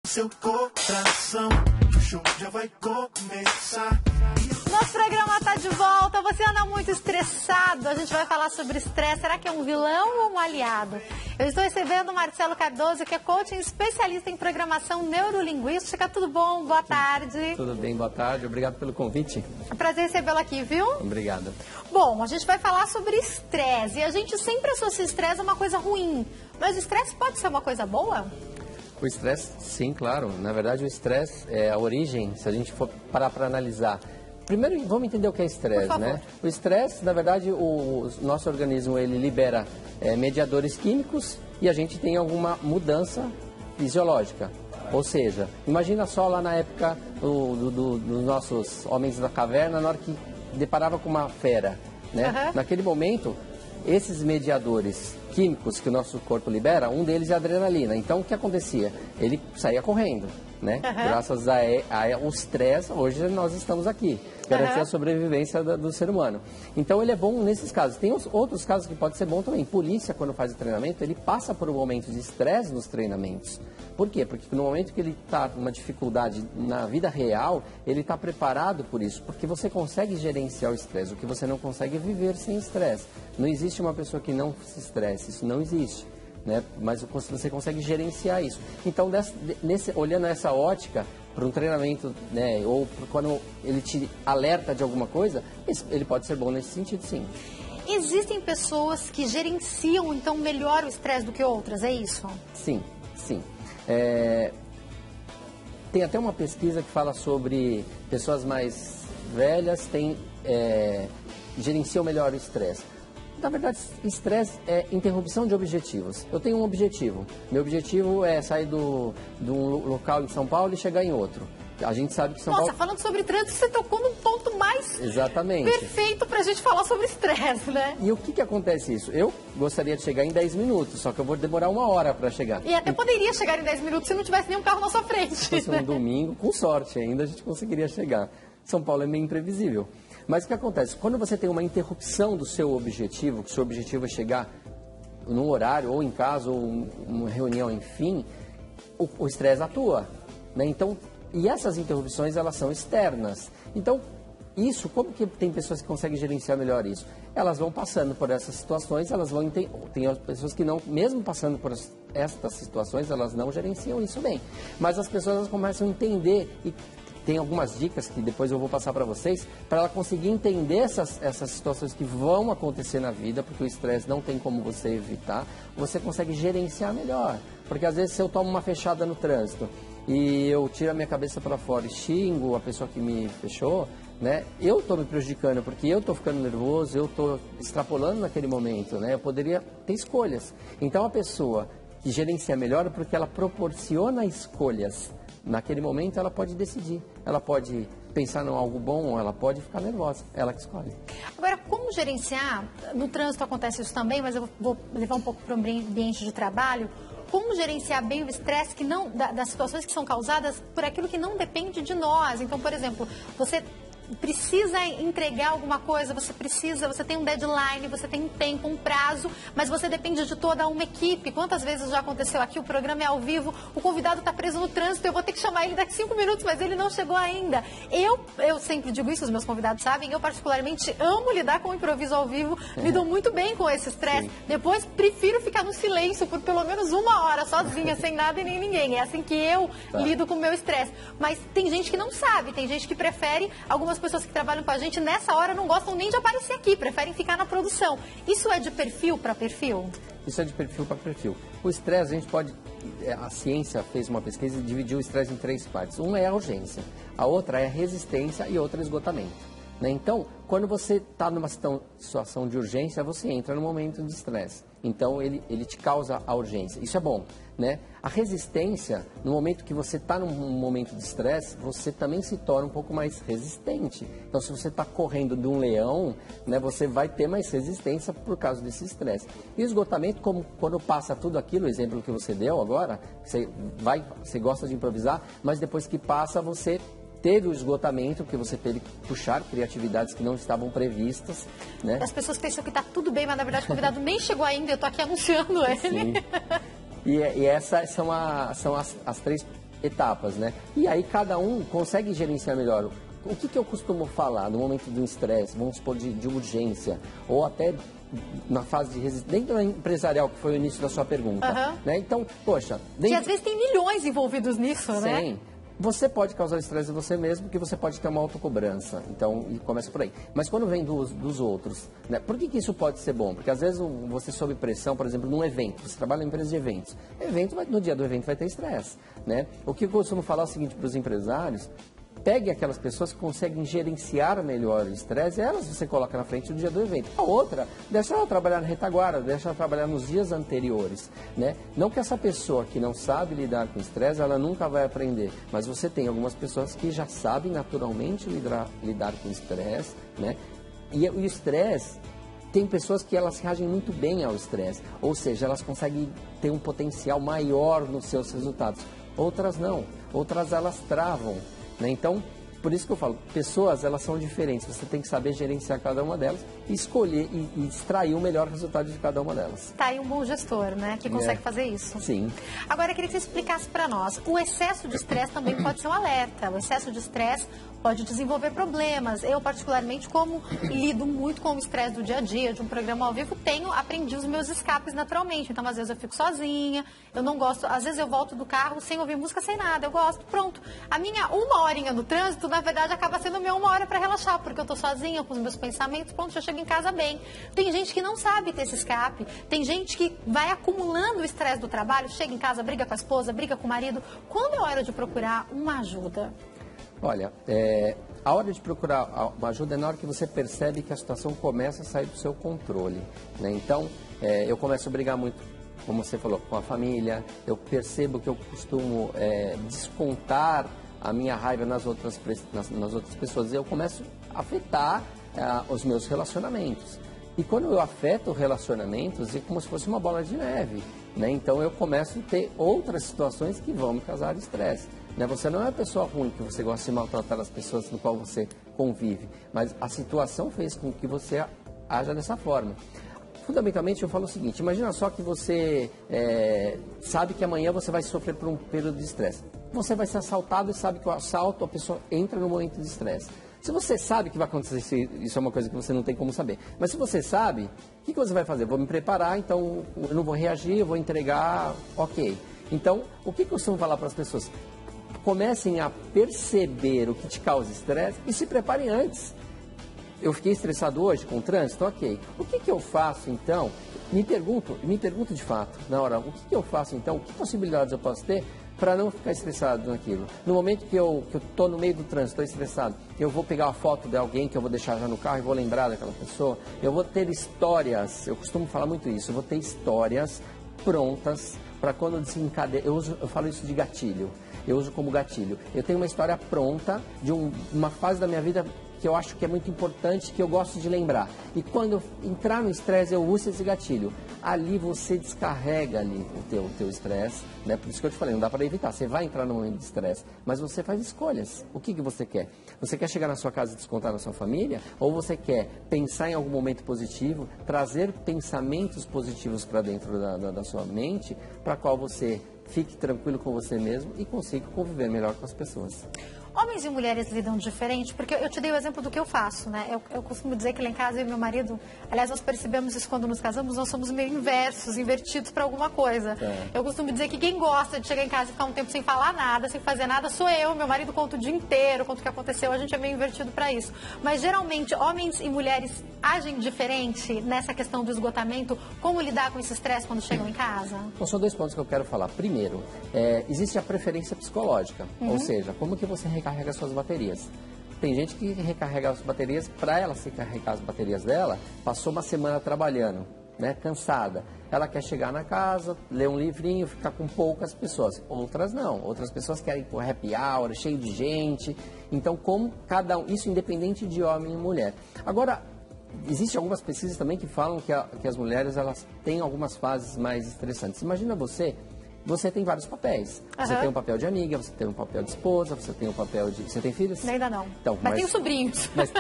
seu coração, o show já vai começar. Nosso programa está de volta. Você anda muito estressado? A gente vai falar sobre estresse. Será que é um vilão ou um aliado? Eu estou recebendo o Marcelo Cardoso, que é coaching especialista em programação neurolinguística. Tudo bom? Boa tarde. Tudo bem, boa tarde. Obrigado pelo convite. É um prazer recebê-lo aqui, viu? Obrigado. Bom, a gente vai falar sobre estresse. E a gente sempre associa estresse a uma coisa ruim. Mas o estresse pode ser uma coisa boa? O estresse, sim, claro. Na verdade, o estresse é a origem, se a gente for parar para analisar. Primeiro, vamos entender o que é estresse, né? O estresse, na verdade, o nosso organismo, ele libera mediadores químicos e a gente tem alguma mudança fisiológica. Ou seja, imagina só lá na época dos nossos homens da caverna, na hora que deparava com uma fera, né? Uhum. Naquele momento, esses mediadores químicos que o nosso corpo libera, um deles é a adrenalina. Então, o que acontecia? Ele saía correndo, né? Uhum. Graças ao estresse, hoje nós estamos aqui. Garantir a sobrevivência do ser humano. Então, ele é bom nesses casos. Tem outros casos que pode ser bom também. Polícia, quando faz o treinamento, ele passa por um momento de estresse nos treinamentos. Por quê? Porque no momento que ele está com uma dificuldade na vida real, ele está preparado por isso. Porque você consegue gerenciar o estresse. O que você não consegue é viver sem estresse. Não existe uma pessoa que não se estresse. Isso não existe. Né? Mas você consegue gerenciar isso. Então, olhando essa ótica para um treinamento, né, ou quando ele te alerta de alguma coisa, ele pode ser bom nesse sentido, sim. Existem pessoas que gerenciam, então, melhor o estresse do que outras, é isso? Sim, sim. Tem até uma pesquisa que fala sobre pessoas mais velhas gerenciam melhor o estresse. Na verdade, estresse é interrupção de objetivos. Eu tenho um objetivo. Meu objetivo é sair de um local em São Paulo e chegar em outro. A gente sabe que São Paulo... Nossa, falando sobre trânsito, você tocou num ponto mais perfeito pra gente falar sobre estresse, né? E o que acontece isso? Eu gostaria de chegar em 10 minutos, só que eu vou demorar 1 hora para chegar. E até poderia chegar em 10 minutos se não tivesse nenhum carro na sua frente. Se fosse um domingo, com sorte ainda, a gente conseguiria chegar. São Paulo é meio imprevisível. Mas o que acontece? Quando você tem uma interrupção do seu objetivo, que o seu objetivo é chegar num horário, ou em casa, ou uma reunião, enfim, o estresse atua, né? Então, e essas interrupções, elas são externas. Então, isso, como que tem pessoas que conseguem gerenciar melhor isso? Elas vão passando por essas situações, tem pessoas que não, mesmo passando por estas situações, elas não gerenciam isso bem. Mas as pessoas elas começam a entender e tem algumas dicas que depois eu vou passar para vocês, para ela conseguir entender essas situações que vão acontecer na vida, porque o estresse não tem como você evitar, você consegue gerenciar melhor. Porque às vezes se eu tomo uma fechada no trânsito e eu tiro a minha cabeça para fora e xingo a pessoa que me fechou, né, eu estou me prejudicando, porque eu estou ficando nervoso, eu estou extrapolando naquele momento, né, eu poderia ter escolhas. Então a pessoa que gerencia melhor, porque ela proporciona escolhas. Naquele momento ela pode decidir, ela pode pensar em algo bom ou ela pode ficar nervosa, ela que escolhe. Agora, como gerenciar, no trânsito acontece isso também, mas eu vou levar um pouco para o ambiente de trabalho, como gerenciar bem o estresse das situações que são causadas por aquilo que não depende de nós. Então, por exemplo, você precisa entregar alguma coisa, você tem um deadline, você tem um tempo, um prazo, mas você depende de toda uma equipe. Quantas vezes já aconteceu aqui, o programa é ao vivo, o convidado está preso no trânsito, eu vou ter que chamar ele daqui 5 minutos, mas ele não chegou ainda. Eu sempre digo isso, os meus convidados sabem, eu particularmente amo lidar com o improviso ao vivo, me dou muito bem com esse estresse. Depois prefiro ficar no silêncio por pelo menos 1 hora, sozinha, sem nada e nem ninguém. É assim que eu lido com o meu estresse. Mas tem gente que não sabe, tem gente que prefere, algumas pessoas que trabalham com a gente nessa hora não gostam nem de aparecer aqui, preferem ficar na produção. Isso é de perfil para perfil? Isso é de perfil para perfil. O estresse, a ciência fez uma pesquisa e dividiu o estresse em 3 partes. Uma é a urgência, a outra é a resistência e a outra é esgotamento. Né? Então, quando você está numa situação de urgência, você entra no momento de estresse. Então, ele te causa a urgência. Isso é bom, né? A resistência, no momento que você está num momento de estresse, você também se torna um pouco mais resistente. Então, se você está correndo de um leão, né, você vai ter mais resistência por causa desse estresse. E o esgotamento, como quando passa tudo aquilo, o exemplo que você deu agora, você gosta de improvisar, mas depois que passa, você teve o esgotamento, porque você teve que puxar criatividades que não estavam previstas, né? As pessoas pensam que está tudo bem, mas na verdade o convidado nem chegou ainda, eu estou aqui anunciando ele. Sim. E essas são as 3 etapas, né? E aí cada um consegue gerenciar melhor. O que eu costumo falar no momento do estresse, vamos supor, de urgência, ou até na fase de resistência, dentro da empresarial, que foi o início da sua pergunta, né? Então, poxa... Que às vezes tem milhões envolvidos nisso, né? Sim. Você pode causar estresse em você mesmo, porque você pode ter uma autocobrança. Então, e começa por aí. Mas quando vem dos outros, né? Por que isso pode ser bom? Porque às vezes você sob pressão, por exemplo, num evento. Você trabalha em empresa de eventos. No dia do evento vai ter estresse, né? O que eu costumo falar é o seguinte para os empresários: pegue aquelas pessoas que conseguem gerenciar melhor o estresse, elas você coloca na frente no dia do evento. A outra, deixa ela trabalhar na retaguarda, deixa ela trabalhar nos dias anteriores, né? Não que essa pessoa que não sabe lidar com estresse, ela nunca vai aprender, mas você tem algumas pessoas que já sabem naturalmente lidar com estresse, né? E o estresse, tem pessoas que elas reagem muito bem ao estresse, ou seja, elas conseguem ter um potencial maior nos seus resultados. Outras não, outras elas travam, né? Então, por isso que eu falo, pessoas, elas são diferentes, você tem que saber gerenciar cada uma delas e escolher e extrair o melhor resultado de cada uma delas. Tá aí um bom gestor, né, que consegue fazer isso. Sim. Agora, eu queria que você explicasse para nós, o excesso de estresse também pode ser um alerta, o excesso de estresse pode desenvolver problemas. Eu, particularmente, como lido muito com o estresse do dia a dia, de um programa ao vivo, aprendi os meus escapes naturalmente. Então, às vezes eu fico sozinha, eu não gosto, às vezes eu volto do carro sem ouvir música, sem nada, eu gosto, pronto. A minha uma horinha no trânsito, na verdade, acaba sendo minha uma hora para relaxar, porque eu tô sozinha, com os meus pensamentos, pronto, já chego em casa bem. Tem gente que não sabe ter esse escape, tem gente que vai acumulando o estresse do trabalho, chega em casa, briga com a esposa, briga com o marido. Quando é hora de procurar uma ajuda? Olha, a hora de procurar uma ajuda é na hora que você percebe que a situação começa a sair do seu controle, né? Então, eu começo a brigar muito, como você falou, com a família, eu percebo que eu costumo descontar a minha raiva nas outras pessoas, eu começo a afetar os meus relacionamentos. E quando eu afeto relacionamentos, é como se fosse uma bola de neve, né? Então eu começo a ter outras situações que vão me causar estresse, né? Você não é uma pessoa ruim, que você gosta de maltratar as pessoas com qual você convive, mas a situação fez com que você haja dessa forma. Fundamentalmente, eu falo o seguinte: imagina só que você sabe que amanhã você vai sofrer por um período de estresse. Você vai ser assaltado e sabe que o assalto, a pessoa entra no momento de estresse. Se você sabe que vai acontecer, isso é uma coisa que você não tem como saber. Mas se você sabe, o que você vai fazer? Vou me preparar, então eu não vou reagir, eu vou entregar, ok. Então, o que eu costumo falar para as pessoas? Comecem a perceber o que te causa estresse e se preparem antes. Eu fiquei estressado hoje com o trânsito, ok. O que eu faço então? Me pergunto de fato, na hora, o que eu faço então? Que possibilidades eu posso ter para não ficar estressado naquilo? No momento que eu estou no meio do trânsito, estou estressado, eu vou pegar uma foto de alguém que eu vou deixar já no carro e vou lembrar daquela pessoa. Eu vou ter histórias, eu costumo falar muito isso, eu vou ter histórias prontas para quando desencadeia. Eu falo isso de gatilho, eu uso como gatilho. Eu tenho uma história pronta de uma fase da minha vida que eu acho que é muito importante, que eu gosto de lembrar. E quando eu entrar no estresse, eu uso esse gatilho. Ali você descarrega ali o teu estresse, né? Por isso que eu te falei, não dá para evitar. Você vai entrar no momento de estresse, mas você faz escolhas. O que você quer? Você quer chegar na sua casa e descontar na sua família? Ou você quer pensar em algum momento positivo, trazer pensamentos positivos para dentro da sua mente, para qual você fique tranquilo com você mesmo e consiga conviver melhor com as pessoas? Homens e mulheres lidam diferente, porque eu te dei o exemplo do que eu faço, né? Eu costumo dizer que lá em casa, eu e meu marido, aliás, nós percebemos isso quando nos casamos, nós somos meio invertidos para alguma coisa. Eu costumo dizer que quem gosta de chegar em casa e ficar um tempo sem falar nada, sem fazer nada, sou eu. Meu marido conta o dia inteiro, conta o que aconteceu, a gente é meio invertido para isso. Mas, geralmente, homens e mulheres agem diferente nessa questão do esgotamento, como lidar com esse estresse quando chegam em casa? Então, são dois pontos que eu quero falar. Primeiro, existe a preferência psicológica, ou seja, como que você recarrega suas baterias. Tem gente que recarrega as baterias, para ela se carregar as baterias dela, passou uma semana trabalhando, né, cansada. Ela quer chegar na casa, ler um livrinho, ficar com poucas pessoas. Outras não, outras pessoas querem ir pro happy hour, cheio de gente. Então, como cada um, isso independente de homem e mulher. Agora, existem algumas pesquisas também que falam que as mulheres, elas têm algumas fases mais estressantes. Imagina você você tem vários papéis. Você tem um papel de amiga, você tem um papel de esposa, você tem um papel de... Você tem filhos? Ainda não. Então, mas tenho sobrinhos. Mas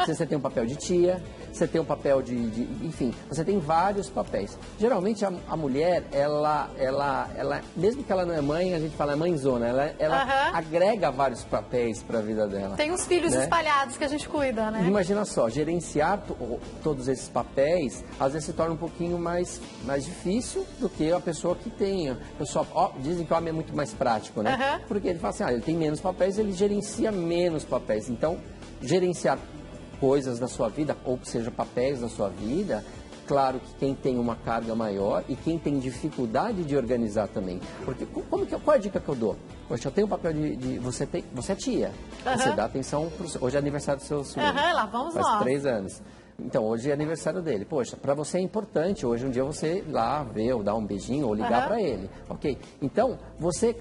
você tem um papel de tia, você tem um papel de... Enfim, você tem vários papéis. Geralmente, a mulher, ela, mesmo que ela não é mãe, a gente fala mãezona, ela agrega vários papéis para a vida dela. Tem uns filhos espalhados que a gente cuida, né? Imagina só, gerenciar todos esses papéis, às vezes se torna um pouquinho mais difícil do que a pessoa que tem. Dizem que o homem é muito mais prático, né? Porque ele fala assim, ele tem menos papéis, ele gerencia menos papéis. Então, gerenciar coisas da sua vida, ou seja, papéis da sua vida, claro que quem tem uma carga maior e quem tem dificuldade de organizar também. Porque qual é a dica que eu dou? Poxa, eu tenho o papel você é tia. Você dá atenção hoje é aniversário do seu sobrinho. Lá vamos faz lá. 3 anos. Então, hoje é aniversário dele. Poxa, para você é importante hoje um dia você ir lá ver, ou dar um beijinho, ou ligar para ele, ok? Então, você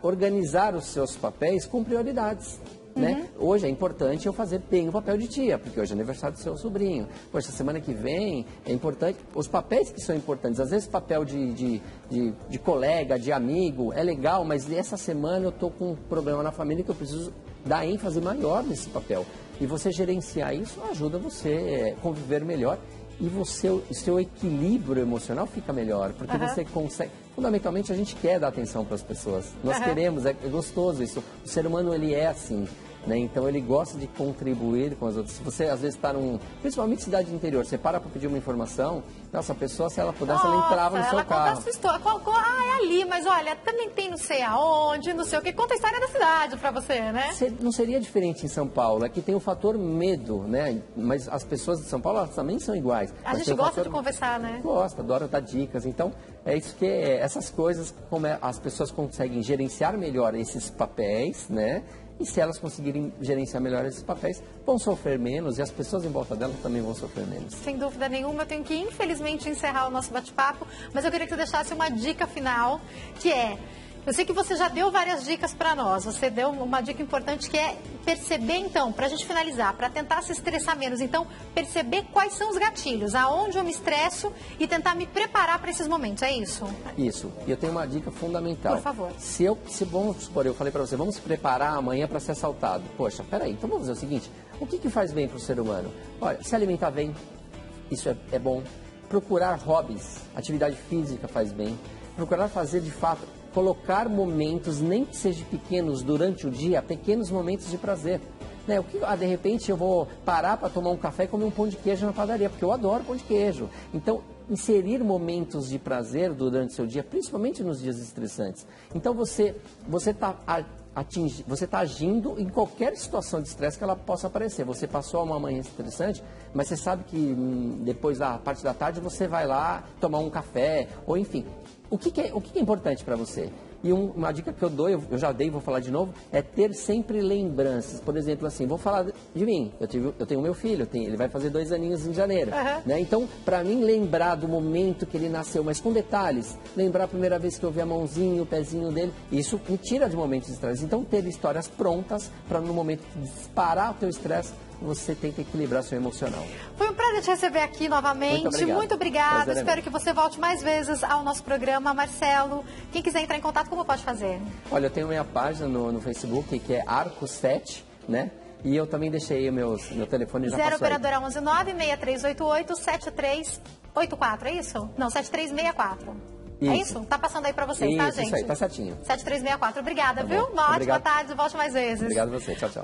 organizar os seus papéis com prioridades. Né? Hoje é importante eu fazer bem o papel de tia, porque hoje é aniversário do seu sobrinho. Poxa, semana que vem é importante. Os papéis que são importantes, às vezes papel de colega, de amigo, é legal, mas essa semana eu estou com um problema na família que eu preciso dar ênfase maior nesse papel. E você gerenciar isso ajuda você a conviver melhor e o seu equilíbrio emocional fica melhor, porque você consegue... Fundamentalmente, a gente quer dar atenção para as pessoas. Nós queremos, é gostoso isso. O ser humano, ele é assim, né? Então, ele gosta de contribuir com as outras. Se você, às vezes, está principalmente cidade de interior, você para pedir uma informação, nossa, a pessoa, se ela pudesse, ela entrava no seu carro. Conta a sua história. É ali, mas olha, também tem não sei aonde, não sei o que. Conta a história da cidade para você, né? Não seria diferente em São Paulo. Aqui tem o fator medo, né? Mas as pessoas de São Paulo, elas também são iguais. A gente gosta de conversar, né? Gosta, adora dar dicas. Então, é isso que essas coisas, como as pessoas conseguem gerenciar melhor esses papéis, né? E se elas conseguirem gerenciar melhor esses papéis, vão sofrer menos e as pessoas em volta delas também vão sofrer menos. Sem dúvida nenhuma, eu tenho que, infelizmente, encerrar o nosso bate-papo, mas eu queria que você deixasse uma dica final, que é... Eu sei que você já deu várias dicas para nós, você deu uma dica importante que é perceber, então, para a gente finalizar, para tentar se estressar menos, então, perceber quais são os gatilhos, aonde eu me estresso e tentar me preparar para esses momentos, é isso? Isso, e eu tenho uma dica fundamental. Por favor. Se vamos supor, eu falei para você, vamos se preparar amanhã para ser assaltado. Poxa, peraí, então vamos fazer o seguinte, o que faz bem para o ser humano? Olha, se alimentar bem, isso é bom. Procurar hobbies, atividade física faz bem. Procurar fazer, de fato... Colocar momentos, nem que sejam pequenos durante o dia, pequenos momentos de prazer. Né? De repente eu vou parar para tomar um café e comer um pão de queijo na padaria, porque eu adoro pão de queijo. Então, inserir momentos de prazer durante o seu dia, principalmente nos dias estressantes. Então, você está agindo em qualquer situação de estresse que ela possa aparecer. Você passou uma manhã estressante, mas você sabe que depois da parte da tarde você vai lá tomar um café, ou enfim... O que é importante para você? E uma dica que eu dou, eu já dei, vou falar de novo, é ter sempre lembranças. Por exemplo, assim, vou falar de mim. Eu tenho meu filho, ele vai fazer 2 aninhos em janeiro. Né? Então, para mim, lembrar do momento que ele nasceu, mas com detalhes, lembrar a primeira vez que eu vi a mãozinha, o pezinho dele, isso me tira de momentos de estresse. Então, ter histórias prontas para no momento de disparar o teu estresse, você tem que equilibrar seu emocional. Foi um prazer te receber aqui novamente. Muito obrigada. Espero que você volte mais vezes ao nosso programa. Marcelo, quem quiser entrar em contato, como pode fazer? Olha, eu tenho minha página no Facebook, que é Arco7, né? E eu também deixei meu telefone já 0 operadora 119-6388-7384, é isso? Não, 7364. Isso. É isso? Tá passando aí pra vocês, tá, gente? Isso aí, tá certinho. 7364. Obrigada, viu? Uma ótima tarde, volte mais vezes. Obrigado a você. Tchau, tchau.